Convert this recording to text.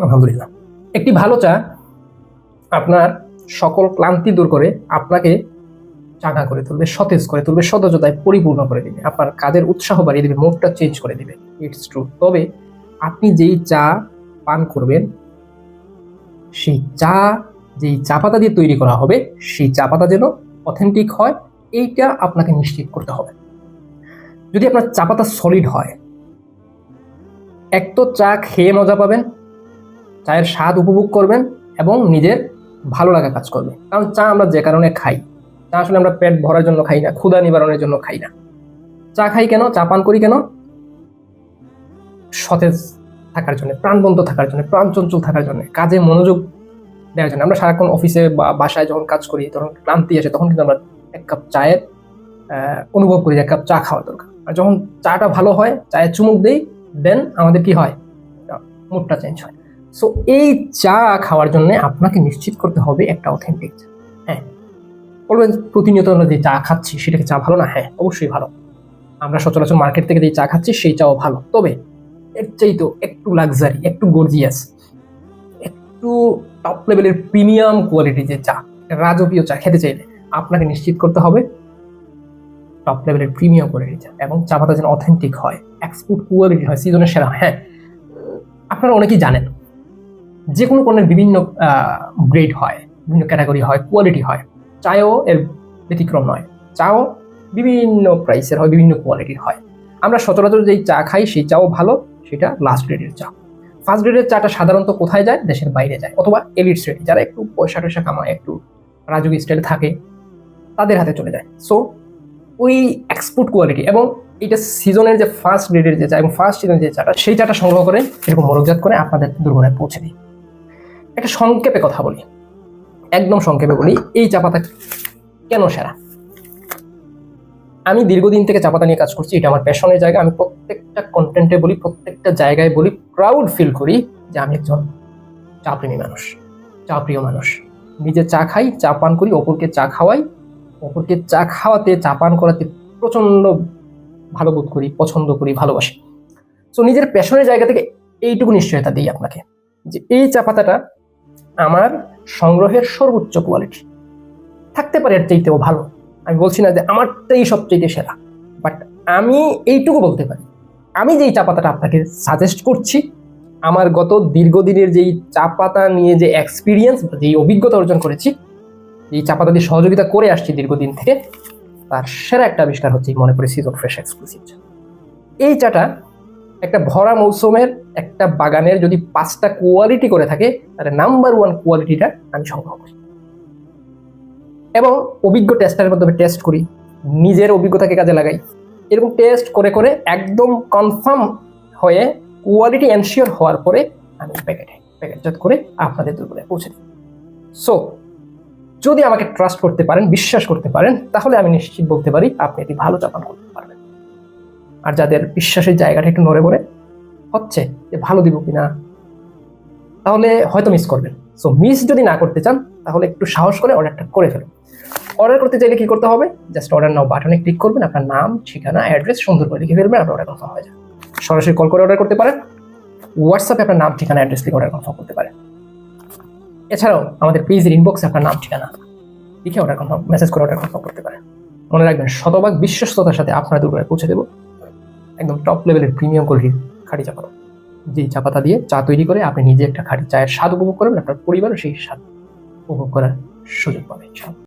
আলহামদুলিল্লাহ। একটি ভালো চা আপনার সকল ক্লান্তি দূর করে আপনাকে চাঙ্গা করে তুলবে, সতেজ করে তুলবে, সতেজতায় পরিপূর্ণ করে দিবে, আপনার কাজের উৎসাহ বাড়িয়ে দিবে, মুডটা চেঞ্জ করে দিবে। It's true. তবে আপনি যেই চা পান করবেন, সেই চা যেই চা পাতা দিয়ে তৈরি করা হবে, সেই চা পাতা যেন অথেন্টিক হয়, এইটা আপনাকে নিশ্চিত করতে হবে। যদি আপনার চা পাতা সলিড হয়, এক তো চা খেয়ে মজা পাবেন, চায়ের স্বাদ উপভোগ করবেন এবং নিজের ভালো লাগা কাজ করবে। কারণ চা আমরা যে কারণে খাই, চা আসলে আমরা পেট ভরার জন্য খাই না, ক্ষুধা নিবারণের জন্য খাই না। চা খাই কেন, চা পান করি কেন? সতেজ থাকার জন্য, প্রাণবন্ত থাকার জন্য, প্রাণচঞ্চল থাকার জন্য, কাজে মনোযোগ দেওয়ার জন্য। আমরা সারাক্ষণ অফিসে বা বাসায় যখন কাজ করি, তখন ক্লান্তি আসে, তখন কিন্তু আমরা এক কাপ চায়ের অনুভব করি যে এক কাপ চা খাওয়া দরকার। আর যখন চাটা ভালো হয়, চায়ের চুমুক দেই, দেন আমাদের কি হয়, মুডটা চেঞ্জ হয়। সো এই চা খাওয়ার জন্য আপনাকে নিশ্চিত করতে হবে একটা অথেন্টিক চা। হ্যাঁ, বলবেন প্রতিনিয়ত আমরা যে চা খাচ্ছি সেটাকে চা ভালো না? হ্যাঁ, অবশ্যই ভালো। আমরা সচরাচর মার্কেট থেকে যে চা খাচ্ছি সেই চাও ভালো, তবে এর চাইতেও একটু লাক্সারি, একটু গর্জিয়াস, একটু টপ লেভেলের প্রিমিয়াম কোয়ালিটি যে চা, রাজকীয় চা খেতে চাইলে আপনাকে নিশ্চিত করতে হবে টপ লেভেলের প্রিমিয়াম কোয়ালিটি চা, এবং চা পাতা যেন অথেন্টিক হয়, এক্সপোর্ট কোয়ালিটি হয়, সিজনের সেরা। হ্যাঁ, আপনারা অনেকেই জানেন যে কোনো পণ্যের বিভিন্ন গ্রেড হয়, বিভিন্ন ক্যাটাগরি হয়, কোয়ালিটি হয়। চাও এর ব্যতিক্রম নয়। চাও বিভিন্ন প্রাইসের হয়, বিভিন্ন কোয়ালিটির হয়। আমরা সচরাচর যেই চা খাই সেই চাও ভালো, সেটা লাস্ট গ্রেডের চা। ফার্স্ট গ্রেডের চাটা সাধারণত কোথায় যায়? দেশের বাইরে যায়, অথবা এলিট শ্রেণী, যারা একটু পয়সা টয়সা কামায়, একটু রাজকীয় স্টাইলে থাকে, তাদের হাতে চলে যায়। সো ওই এক্সপোর্ট কোয়ালিটি এবং এটা সিজনের যে ফার্স্ট গ্রেডের যে চা এবং ফার্স্ট সিজনের যে চাটা, সেই চাটা সংগ্রহ করে এরকম মরকজাত করে আপনাদের দুর্গণায় পৌঁছে দিই। একটা সংক্ষেপে কথা বলি, একদম সংক্ষেপে বলি, এই চা পাতা কেন সেরা। আমি দীর্ঘদিন থেকে চা পাতা নিয়ে কাজ করছি, এটা আমার প্যাশনের জায়গা। আমি প্রত্যেকটা কন্টেন্টে বলি, প্রত্যেকটা জায়গায় বলি, প্রাউড ফিল করি যে আমি একজন চা প্রেমী মানুষ, চা প্রিয় মানুষ। নিজে চা খাই, চা পান করি, অপরকে চা খাওয়াই, অপরকে চা খাওয়াতে, চা পান করাতে প্রচন্ড ভালো বোধ করি, পছন্দ করি, ভালোবাসি। সো নিজের প্যাশনের জায়গা থেকে এইটুকু নিশ্চয়তা দিই আপনাকে যে এই চা পাতাটা আমার সংগ্রহের সর্বোচ্চ কোয়ালিটি। থাকতে পারে এর চাইতেও ভালো, আমি বলছি না যে আমারটাই সবচেয়ে সেরা, বাট আমি এইটুকু বলতে পারি, আমি যেই চা পাতাটা আপনাকে সাজেস্ট করছি, আমার গত দীর্ঘদিনের যেই চা পাতা নিয়ে যে এক্সপিরিয়েন্স, যেই অভিজ্ঞতা অর্জন করেছি, এই চা পাতা দিয়ে সহযোগিতা করে আসছি দীর্ঘদিন থেকে, তার সেরা একটা আবিষ্কার হচ্ছে মনে করি সিজন ফ্রেশ এক্সক্লুসিভ চা। এই চাটা একটা ভরা মৌসুমের একটা বাগানের যদি 5টা কোয়ালিটি করে থাকে, তাহলে নাম্বার 1 কোয়ালিটিটা আমি সংগ্রহ করি এবং অভিজ্ঞ টেস্টারের মাধ্যমে টেস্ট করি, নিজের অভিজ্ঞতাকে কাজে লাগাই। এরকম টেস্ট করে করে একদম কনফার্ম হয়ে কোয়ালিটি এনশিওর হওয়ার পরে আমি প্যাকেটজাত করে আপনাদের দুর্বলে পৌঁছে দিই। সো যদি আমাকে ট্রাস্ট করতে পারেন, বিশ্বাস করতে পারেন, তাহলে আমি নিশ্চিত বলতে পারি আপনি একটি ভালো চা পান করতে পারবেন। আর যাদের বিশ্বাসের জায়গাটা একটু নড়ে পড়ে হচ্ছে যে ভালো দিব কিনা, তাহলে হয়তো মিস করবেন। সো মিস যদি না করতে চান, তাহলে একটু সাহস করে অর্ডারটা করে ফেলুন। অর্ডার করতে চাইলে কি করতে হবে? জাস্ট অর্ডার নাও বাটনে ক্লিক করবেন, আপনার নাম, ঠিকানা, অ্যাড্রেস সুন্দর করে লিখে ফেলবেন, আপনার অর্ডার কনফার্ম হয়ে যাবে। সরাসরি কল করে অর্ডার করতে পারেন, হোয়াটসঅ্যাপে আপনার নাম, ঠিকানা, অ্যাড্রেস লিখে অর্ডার কনফার্ম করতে পারেন। এছাড়াও আমাদের পেজের ইনবক্সে আপনার নাম, ঠিকানা লিখে অর্ডার কনফার্ম, মেসেজ করে অর্ডার কনফার্ম করতে পারেন। মনে রাখবেন, শতভাগ বিশ্বস্ততার সাথে আপনার দুর্গায় পৌঁছে দেবো একদম টপ লেভেলের প্রিমিয়াম কোয়ালিটির খাঁটি চা পাতা, যেই চা পাতা দিয়ে চা তৈরি করে আপনি নিজে একটা খাঁটি চায়ের স্বাদ উপভোগ করবেন, আপনার পরিবারও সেই স্বাদ উপভোগ করার সুযোগ পাবে।